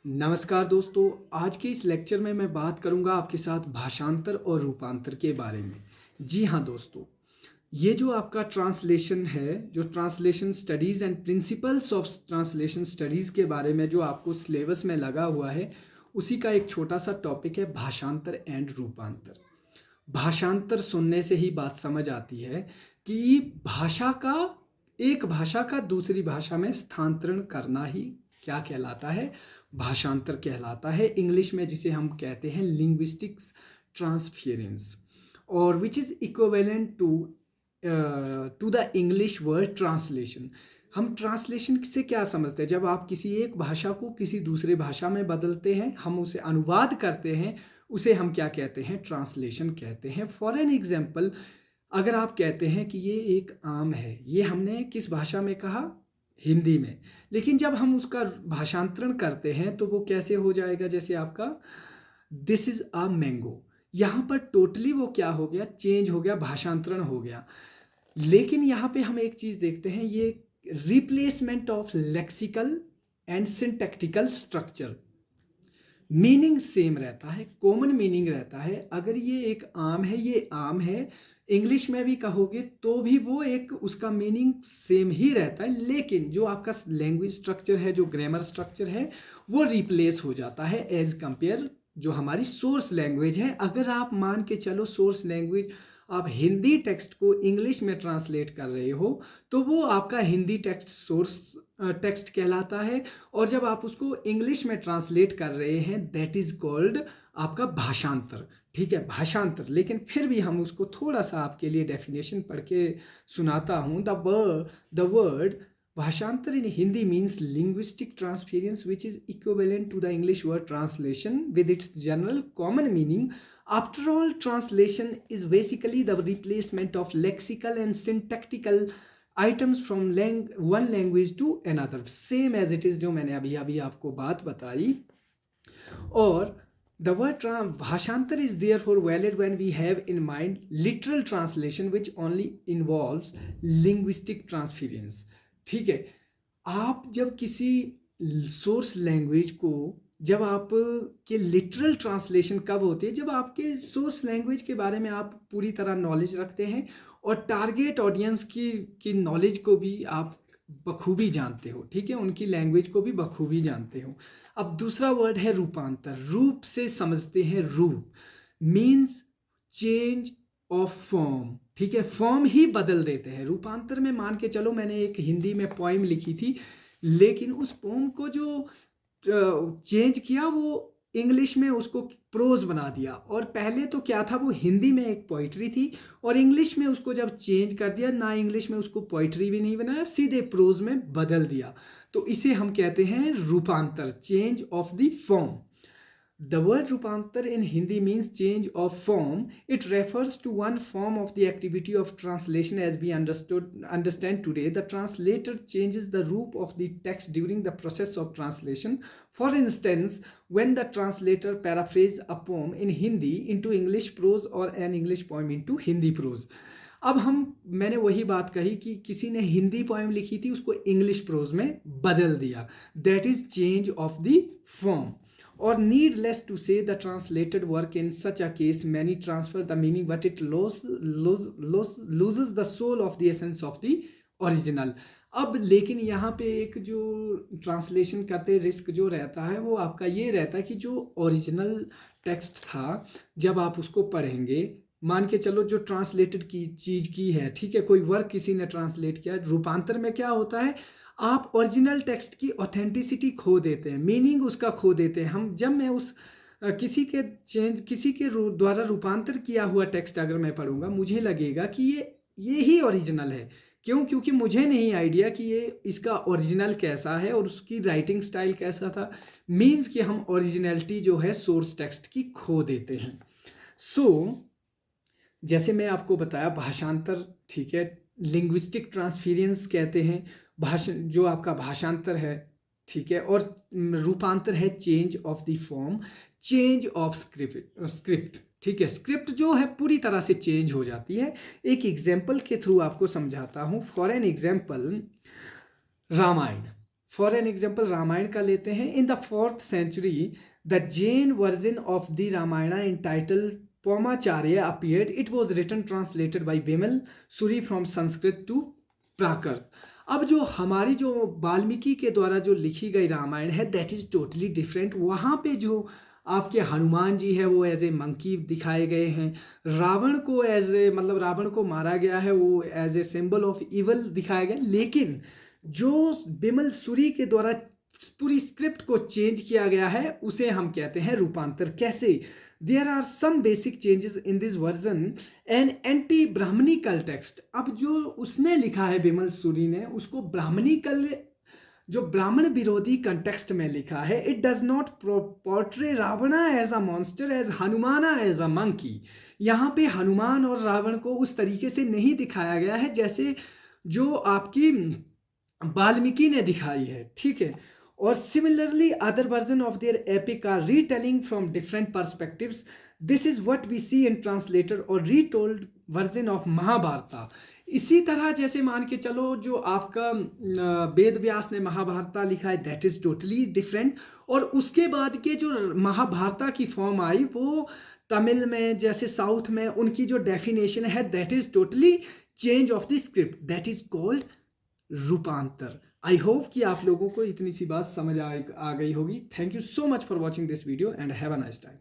नमस्कार दोस्तों। आज के इस लेक्चर में मैं बात करूंगा आपके साथ भाषांतर और रूपांतर के बारे में। जी हाँ दोस्तों, ये जो आपका ट्रांसलेशन है, जो translation studies and principles of translation studies के बारे में जो आपको सिलेबस में लगा हुआ है, उसी का एक छोटा सा टॉपिक है भाषांतर एंड रूपांतर। भाषांतर सुनने से ही बात समझ आती है कि एक भाषा का दूसरी भाषा में स्थानांतरण करना ही क्या कहलाता है, भाषांतर कहलाता है। इंग्लिश में जिसे हम कहते हैं लिंग्विस्टिक्स ट्रांसफेरेंस, और which is equivalent to the English word translation. हम ट्रांसलेशन से क्या समझते हैं? जब आप किसी एक भाषा को किसी दूसरे भाषा में बदलते हैं, हम उसे अनुवाद करते हैं, उसे हम क्या कहते हैं? ट्रांसलेशन कहते हैं। फॉर एन एग्जाम्पल, अगर आप कहते हैं कि ये एक आम है, ये हमने किस भाषा में कहा? हिंदी में। लेकिन जब हम उसका भाषांतरण करते हैं तो वो कैसे हो जाएगा? जैसे आपका दिस इज अ मैंगो, यहाँ पर टोटली वो क्या हो गया? चेंज हो गया, भाषांतरण हो गया। लेकिन यहाँ पे हम एक चीज देखते हैं, ये replacement of lexical and syntactical structure. Meaning same रहता है, कॉमन मीनिंग रहता है। अगर ये एक आम है, ये आम है, इंग्लिश में भी कहोगे तो भी वो एक उसका मीनिंग सेम ही रहता है। लेकिन जो आपका लैंग्वेज स्ट्रक्चर है, जो ग्रामर स्ट्रक्चर है, वो रिप्लेस हो जाता है एज कंपेयर जो हमारी सोर्स लैंग्वेज है। अगर आप मान के चलो सोर्स लैंग्वेज, आप हिंदी टेक्स्ट को इंग्लिश में ट्रांसलेट कर रहे हो, तो वो आपका हिंदी टेक्स्ट सोर्स टेक्स्ट कहलाता है। और जब आप उसको इंग्लिश में ट्रांसलेट कर रहे हैं, दैट इज कॉल्ड आपका भाषांतर। ठीक है, भाषांतर। लेकिन फिर भी हम उसको थोड़ा सा आपके लिए डेफिनेशन पढ़ के सुनाता हूँ। द वर्ड भाषांतर in Hindi means linguistic transference which is equivalent to the English word translation with its general common meaning. After all, translation is basically the replacement of lexical and syntactical items from one language to another, same as it is जो मैंने अभी अभी आपको बात बताई। और the word भाषांतर is therefore valid when we have in mind literal translation which only involves linguistic transference। ठीक है, आप जब किसी सोर्स लैंग्वेज को, जब आप के लिटरल ट्रांसलेशन कब होती है? जब आपके सोर्स लैंग्वेज के बारे में आप पूरी तरह नॉलेज रखते हैं और टारगेट ऑडियंस की नॉलेज को भी आप बखूबी जानते हो। ठीक है, उनकी लैंग्वेज को भी बखूबी जानते हो। अब दूसरा वर्ड है रूपांतर। रूप से समझते हैं, रूप मीन्स चेंज ऑफ फॉर्म। ठीक है, फॉर्म ही बदल देते हैं। रूपांतर में मान के चलो मैंने एक हिंदी में पोइम लिखी थी, लेकिन उस पोम को जो चेंज किया, वो इंग्लिश में उसको प्रोज बना दिया। और पहले तो क्या था, वो हिंदी में एक पोइट्री थी, और इंग्लिश में उसको जब चेंज कर दिया ना, इंग्लिश में उसको पोइट्री भी नहीं बनाया, सीधे प्रोज में बदल दिया। तो इसे हम कहते हैं रूपांतर, change of the form. The word rupantar in Hindi means change of form. It refers to one form of the activity of translation as we understand today. The translator changes the roop of the text during the process of translation. For instance, when the translator paraphrases a poem in Hindi into English prose or an English poem into Hindi prose. अब मैंने वही बात कही कि किसी ने Hindi poem लिखी थी, उसको इंग्लिश प्रोज में बदल दिया। That is change of the form. Or needless to say, the translated work in such a case many transfer the meaning, but it loses the soul of the essence of the original. अब लेकिन यहाँ पे एक जो translation करते risk जो रहता है, वो आपका ये रहता है कि जो ओरिजिनल टेक्स्ट था, जब आप उसको पढ़ेंगे, मान के चलो जो ट्रांसलेटेड की चीज़ की है, ठीक है, कोई वर्क किसी ने ट्रांसलेट किया, रूपांतर में क्या होता है, आप ओरिजिनल टेक्स्ट की ऑथेंटिसिटी खो देते हैं, मीनिंग उसका खो देते हैं। जब मैं उस किसी के द्वारा रूपांतर किया हुआ टेक्स्ट अगर मैं पढ़ूंगा, मुझे लगेगा कि ये ही ओरिजिनल है। क्यों? क्योंकि मुझे नहीं आइडिया कि ये इसका ओरिजिनल कैसा है और उसकी राइटिंग स्टाइल कैसा था। मीन्स कि हम ओरिजिनलिटी जो है सोर्स टेक्स्ट की खो देते हैं। जैसे मैं आपको बताया भाषांतर, ठीक है, लिंग्विस्टिक ट्रांसफेरेंस कहते हैं जो आपका भाषांतर है, ठीक है। और रूपांतर है change of the form, change of script, ठीक है। स्क्रिप्ट जो है पूरी तरह से चेंज हो जाती है। एक एग्जाम्पल के थ्रू आपको समझाता हूँ। For an example, Ramayana, for an example Ramayana का लेते हैं। In the 4th century the Jain version of the Ramayana entitled Paumachariya appeared. It was written translated by Bimal Suri from Sanskrit to Prakrit. अब जो हमारी जो वाल्मीकि के द्वारा जो लिखी गई रामायण है दैट इज टोटली डिफरेंट। वहाँ पे जो आपके हनुमान जी है वो एज ए मंकी दिखाए गए हैं, रावण को एज ए मतलब रावण को मारा गया है वो as a symbol of evil दिखाया गया। लेकिन जो बिमल सूरी के द्वारा पूरी स्क्रिप्ट को चेंज किया गया है उसे हम कहते हैं रूपांतर। कैसे? There are some basic changes in this version an anti Brahmanical text. अब जो उसने लिखा है बिमल सूरी ने उसको ब्राह्मणिकल जो ब्राह्मण विरोधी कंटेक्स्ट में लिखा है। It does not portray Ravana as a monster as Hanumana as a monkey. यहाँ पे हनुमान और रावण को उस तरीके से नहीं दिखाया गया है जैसे जो आपकी वाल्मीकि ने दिखाई है, ठीक है। और similarly other version of their epic are retelling from different perspectives. This is what we see in translator और रीटोल्ड वर्जन ऑफ महाभारता। इसी तरह जैसे मान के चलो जो आपका वेद व्यास ने महाभारता लिखा है दैट इज टोटली डिफरेंट। और उसके बाद के जो महाभारता की फॉर्म आई वो तमिल में जैसे साउथ में उनकी जो डेफिनेशन है that is totally change of the script, that is called रूपांतर। आई होप कि आप लोगों को इतनी सी बात समझ आ गई होगी। Thank you so much for watching this video and have a nice time.